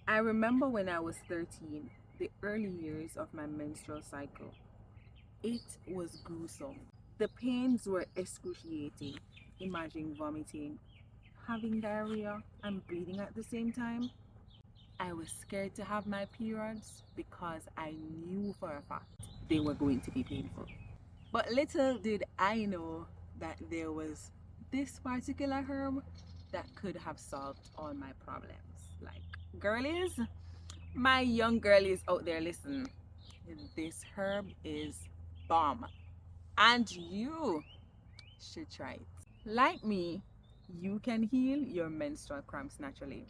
I remember when I was 13, the early years of my menstrual cycle. It was gruesome. The pains were excruciating. Imagine vomiting, having diarrhea, and bleeding at the same time. I was scared to have my periods because I knew for a fact they were going to be painful. But little did I know that there was this particular herb that could have solved all my problems. Like, girlies, my young girlies out there, listen, this herb is bomb, and you should try it. Like me, you can heal your menstrual cramps naturally.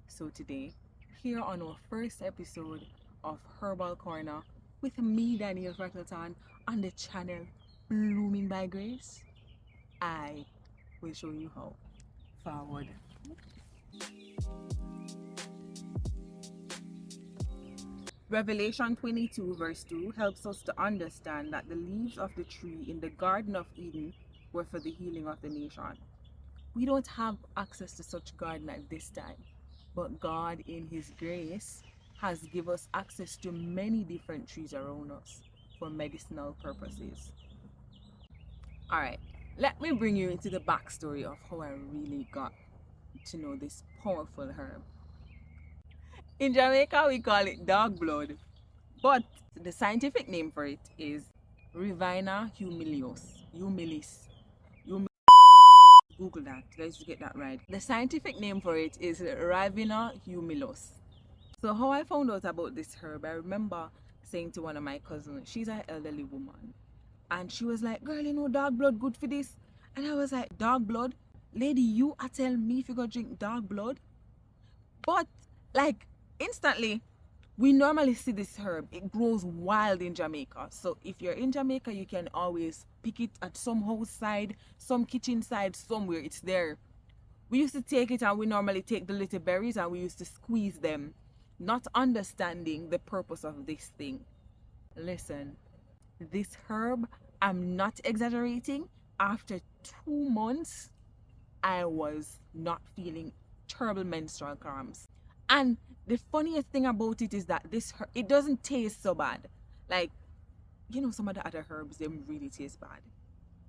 So today, here on our first episode of Herbal Corner with me, Daniel Freckleton, on the channel Blooming by Grace, I will show you how. Forward. Revelation 22 verse 2 helps us to understand that the leaves of the tree in the Garden of Eden were for the healing of the nation. We don't have access to such garden at this time, but God in his grace has given us access to many different trees around us for medicinal purposes. Alright, let me bring you into the backstory of how I really got to know this powerful herb. In Jamaica we call it dog blood, but the scientific name for it is Rivina humilis. Google that. Let's get that right. The scientific name for it is Rivina humilis. So how I found out about this herb, I remember saying to one of my cousins, she's an elderly woman, and she was like, "Girl, you know dog blood good for this?" And I was like, "Dog blood, lady, you are telling me if you go drink dog blood?" But like instantly, we normally see this herb. It grows wild in Jamaica. So if you're in Jamaica, you can always pick it at some house side, some kitchen side, somewhere. It's there. We used to take it and we normally take the little berries and we used to squeeze them, not understanding the purpose of this thing. Listen, this herb, I'm not exaggerating. After 2 months, I was not feeling terrible menstrual cramps. And the funniest thing about it is that this herb, it doesn't taste so bad. Like, some of the other herbs, they really taste bad.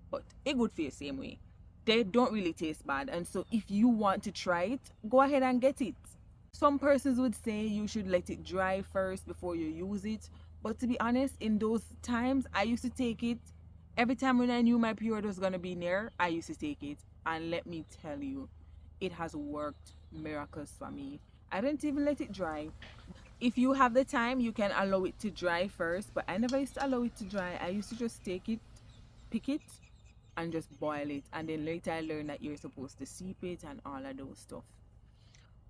But it good for you same way. They don't really taste bad. And so if you want to try it, go ahead and get it. Some persons would say you should let it dry first before you use it. But to be honest, in those times, I used to take it. Every time when I knew my period was going to be near, I used to take it. And let me tell you, it has worked miracles for me. I didn't even let it dry. If you have the time, you can allow it to dry first. But I never used to allow it to dry. I used to just take it, pick it, and just boil it. And then later I learned that you're supposed to steep it and all of those stuff.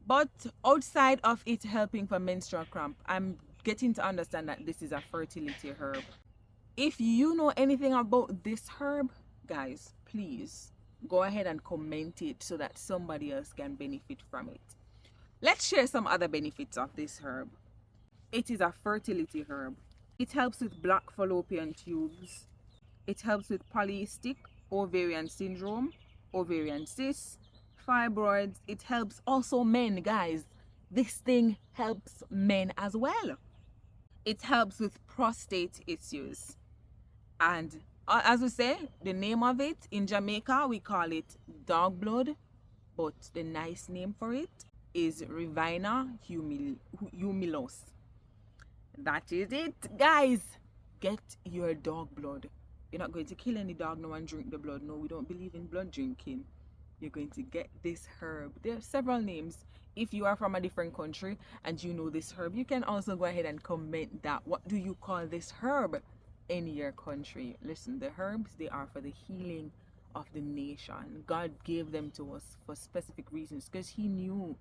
But outside of it helping for menstrual cramp, I'm getting to understand that this is a fertility herb. If you know anything about this herb, guys, please go ahead and comment it so that somebody else can benefit from it. Let's share some other benefits of this herb. It is a fertility herb. It helps with black fallopian tubes. It helps with polycystic ovarian syndrome, ovarian cysts, fibroids. It helps also men, guys. This thing helps men as well. It helps with prostate issues. And as we say, the name of it in Jamaica, we call it dog blood, but the nice name for it is Rivina humilis. That is it, guys. Get your dog blood. You're not going to kill any dog now and drink the blood. No, we don't believe in blood drinking. You're going to get this herb. There are several names. If you are from a different country and you know this herb, you can also go ahead and comment that. What do you call this herb in your country? Listen, the herbs, they are for the healing of the nation. God gave them to us for specific reasons because he knew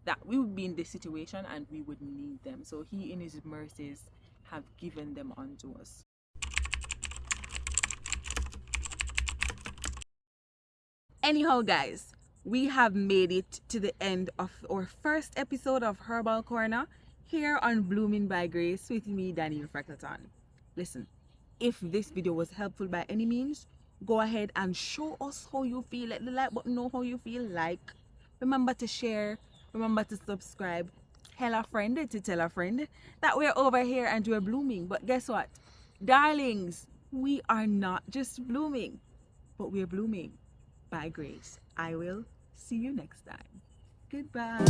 that we would be in this situation and we would need them. So he in his mercies have given them unto us. Anyhow, guys, we have made it to the end of our first episode of Herbal Corner here on Blooming by Grace with me, Daniel Freckleton. Listen, if this video was helpful by any means, go ahead and show us how you feel. Let the like button know how you feel. Like, remember to share, remember to subscribe, tell a friend to tell a friend that we're over here and we're blooming. But guess what? Darlings, we are not just blooming, but we're blooming by grace. I will see you next time. Goodbye.